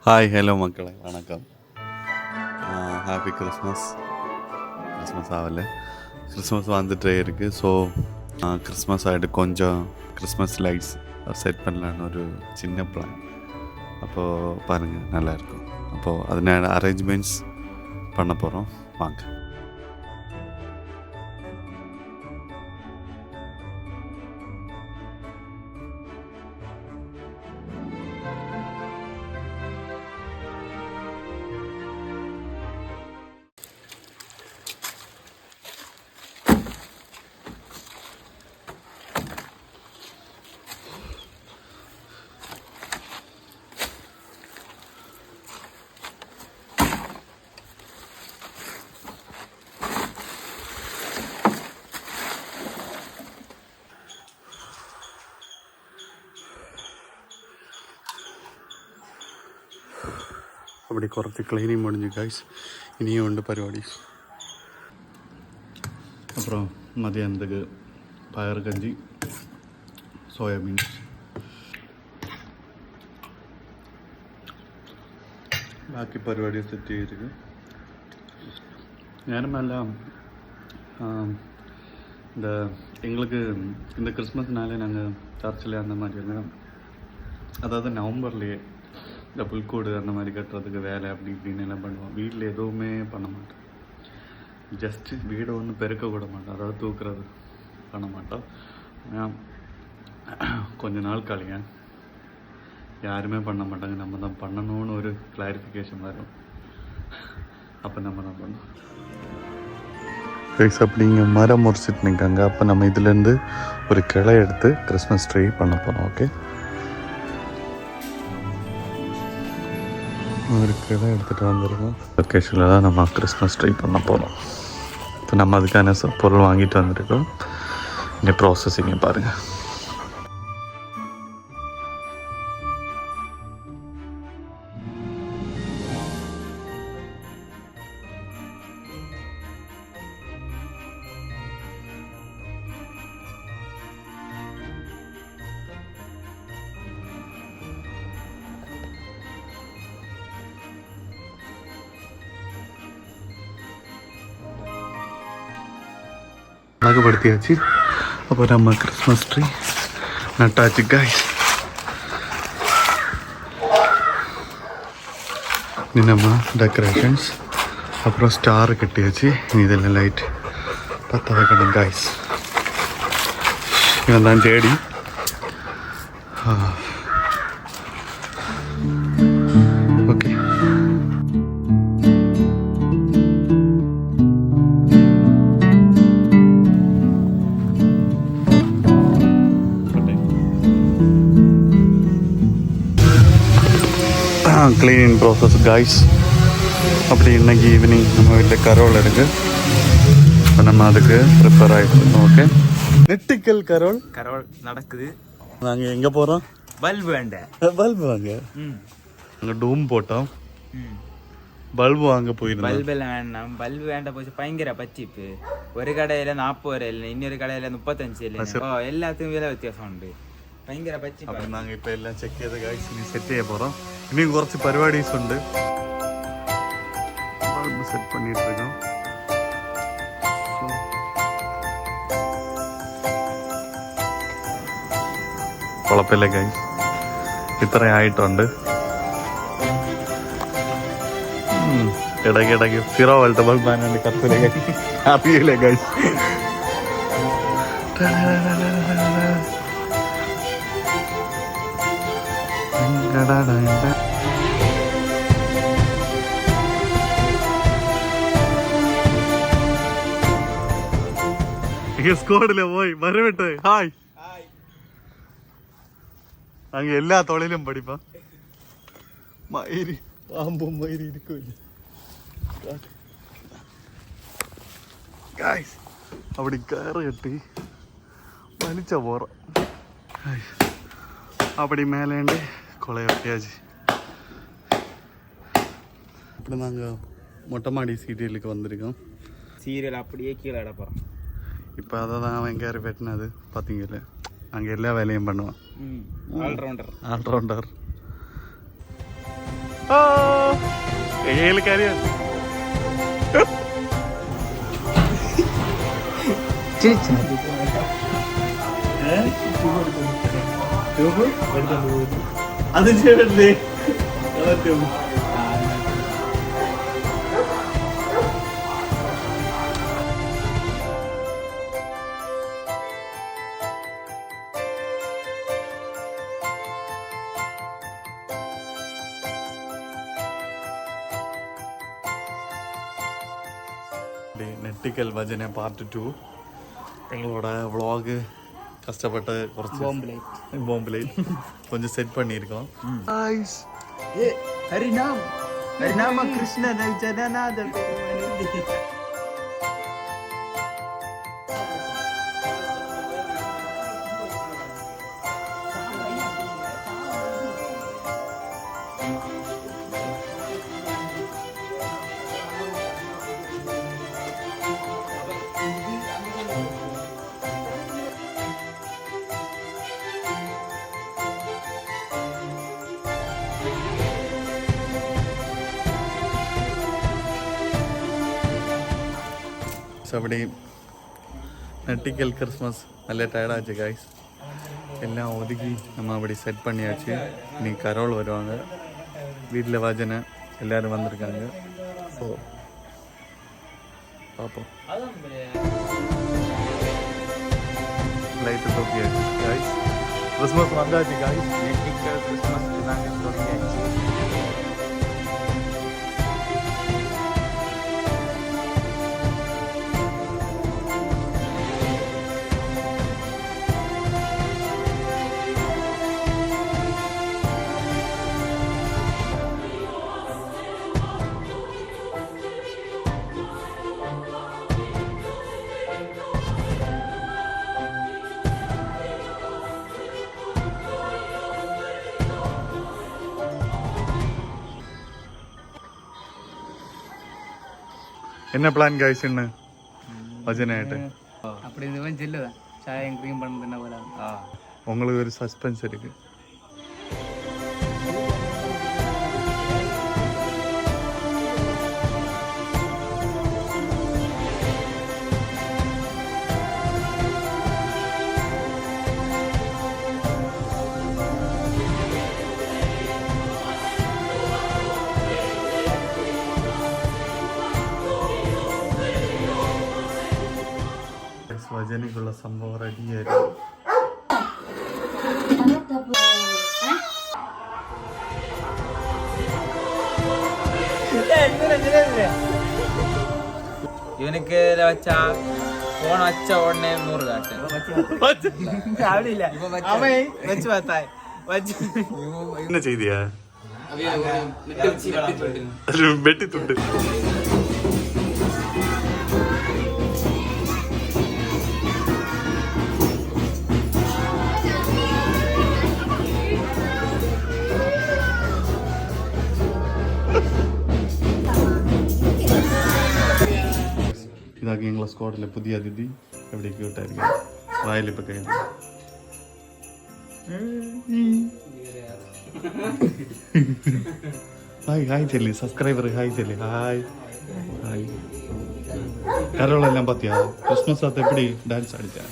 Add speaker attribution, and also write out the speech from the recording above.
Speaker 1: Hi hello மக்களே வணக்கம். Happy Christmas. Christmas ஆகலை, கிறிஸ்மஸ் வந்துட்டே இருக்குது. ஸோ கிறிஸ்மஸ் ஆகிட்டு கொஞ்சம் கிறிஸ்மஸ் லைட்ஸ் செட் பண்ணலான்னு ஒரு சின்ன பிளான். அப்போது பாருங்கள், நல்லாயிருக்கும். அப்போது அதனால அரேஞ்ச்மெண்ட்ஸ் பண்ண போகிறோம். வாங்க. அப்படி കുറച്ച് ക്ലീനിങ് முடிஞ்சு ഗൈസ്. ഇനിയും ഉണ്ട് പരിപാടി. அப்புறம் மதியானத்துக்கு பயறு கஞ்சி, சோயாபீன்ஸ், ബാക്കി പരിപാടി സെറ്റ് ചെയ്തിരിക്കും. ഞാനുമെല്ലാം எங்களுக்கு இந்த கிறிஸ்மஸ்னாலே நாங்கள் சர்ச்சில் அந்த மாதிரி எல்லாம், அதாவது நவம்பர்லேயே இந்த புல்கோடு அந்த மாதிரி கட்டுறதுக்கு வேலை அப்படி இப்படின்னு எல்லாம் பண்ணுவோம். வீட்டில் எதுவுமே பண்ண மாட்டோம். ஜஸ்ட்டு வீடை ஒன்றும் பெருக்க விட மாட்டோம், அதாவது தூக்குறது பண்ண மாட்டோம். கொஞ்ச நாள் கழிங்க யாருமே பண்ண மாட்டாங்க, நம்ம தான் பண்ணணும்னு ஒரு கிளாரிஃபிகேஷன் வரும். அப்போ நம்ம தான் பண்ணோம். கைஸ், அப்படி இங்கே மரம் முறிச்சிட்டு நிற்காங்க. அப்போ நம்ம இதுலேருந்து ஒரு கிளை எடுத்து கிறிஸ்மஸ் ட்ரீ பண்ண போகிறோம். ஓகே, ஒரு கிளை எடுத்துகிட்டு வந்துருக்கோம். லொக்கேஷனில் தான் நம்ம கிறிஸ்மஸ் ட்ரீ பண்ண போகிறோம். இப்போ நம்ம அதுக்கான பொருள் வாங்கிட்டு வந்திருக்கோம். இங்கே ப்ராசஸிங்க பாருங்கள். அழகுபடுத்தியாச்சு. அப்போ நம்ம கிறிஸ்மஸ் ட்ரீ நட்டாச்சு காய்ஸ். இனி நம்ம டெக்கரேஷன்ஸ், அப்புறம் ஸ்டார் கட்டியாச்சு. இதெல்லாம் லைட் பற்ற வைக்கணும் காய்ஸ். இவன் தான் JD. Okay, cleaning process guys. அப்படி இன்னைக்கு ஈவினிங் நம்ம வீட்டில் கரோல் இருக்குது. இப்போ நம்ம அதுக்கு ப்ரிப்பேர் ஆகிட்டு. ஓகே, நெட்டிக்கல் கரோல்
Speaker 2: நடக்குது.
Speaker 1: நாங்கள் எங்கே போகிறோம்?
Speaker 2: பல்பு வேண்ட
Speaker 1: பல்பு வாங்க. அங்கே டூம் போட்டோம், பல்பு வாங்க போயிருந்தோம்.
Speaker 2: பல்பு எல்லாம் வேண்டாம், பல்பு வேண்ட போச்சு. பயங்கர பச்சிப்பு. ஒரு கடையில் 40 இல்லை, இன்னொரு கடையில் 35 இல்லை. எல்லாத்துக்கும் விலை வித்தியாசம் உண்டு. ഭയങ്കര പച്ചി.
Speaker 1: അപ്പം ഞങ്ങൾ ഇപ്പം എല്ലാം ചെക്ക് ചെയ്ത് ഗൈസ് ഇനി സെറ്റ് ചെയ്യാൻ പോகிறோம். ഇനിയും കുറച്ച് പരിപാടീസ് ഉണ്ട്. ബൾബ് സെറ്റ് பண்ணிட்டு இருக்கோம். കുഴപ്പമില്ല ഗൈസ്, ഇത്രയായിട്ടുണ്ട്. ഇടയ്ക്കിടയ്ക്ക് 0 വോൾട്ട് ബൾബ് ആണെങ്കിൽ കത്തില്ല. ഹാപ്പിയല്ലേ ഗൈസ്? സ്കോഡില് പോയി വരവിട്ട് ഹായ്. അങ്ങ് എല്ലാ തൊഴിലും പഠിപ്പാ. മയിരി പാമ്പും മയിരി ഇരിക്കില്ല. അവിടെ കയറ് കെട്ടി വലിച്ച പോറ. அப்படி மேலேண்டு கொலை ஒட்டியாச்சு. இப்படி நாங்கள் மொட்டை மாடி சீரியலுக்கு வந்திருக்கோம்.
Speaker 2: சீரியல் அப்படியே கீழே இடப்போம்.
Speaker 1: இப்போ அதை தான் அவன் கேரி வெட்டினது பார்த்தீங்கல்ல. அங்கே எல்லா வேலையும் பண்ணுவான்.
Speaker 2: ஆல்ரவுண்டர்.
Speaker 1: ஆல்ரவுண்டர். കാര്യം അത് ചെയ്യണ്ടേ നെട്ടിക്കൽ വചന പാർട്ട് 2 எங்களோட വ്ളോഗ് கஷ்டப்பட்டு കുറച്ച് ബോംബിലെ கொஞ்சம் செட் பண்ணியிருக்கோம்
Speaker 2: ഹരിനാമ കൃഷ്ണ ജനനാഥ
Speaker 1: അവിടെ നെട്ടിക്കൽ ക്രിസ്മസ് നല്ല ടയർഡാச்சு ഗൈஸ் எல்லாம் ஒதுக்கி நம்ம அப்படி செட் பண்ணியாச்சு இனி கரோல் வருவாங்க வீட்டில் வஜனை எல்லோரும் வந்திருக்காங்க ஸோ பார்ப்போம் லைட்டு தூக்கியாச்சு காய்ஸ் கிறிஸ்மஸ் வந்தாச்சு காய்ஸ்
Speaker 2: நெட்டிக்கல் கிறிஸ்மஸ்க்கு நாங்கள் தொடங்கியாச்சு
Speaker 1: என்ன பிளான் காய்ஸ் என்ன வஜனாயிட்டு
Speaker 3: அப்படி இதுவும் ஜில்லுதான் சாயம் க்ரீம் பண்ணது என்ன போல
Speaker 1: உங்களுக்கு ஒரு சஸ்பென்ஸ் இருக்கு വജനക്കുള്ള സംഭവം റെഡിയായിരുന്നു
Speaker 2: ഇവനക്ക് വച്ചാ ഫോൺ വച്ച ഉടനെ 100 കാട്ട് വെച്ച് പത്തായി
Speaker 1: என்ன செய்தியா வெட்டி துண்டு ഇതാക്കി ഞങ്ങളെ സ്ക്വാഡിലെ പുതിയ അതിഥി എവിടെ ക്യൂട്ടായിരിക്കും വായിലിപ്പോൾ കയറി ഹായ് ഹായ് ചെല്ലി സബ്സ്ക്രൈബർ ഹായ് ചെല്ലി ഹായ് ഹായ് കരോളെല്ലാം പത്തിയാ ക്രിസ്മസ് ആത്ത് എപ്പടി ഡാൻസ് അടിച്ചാ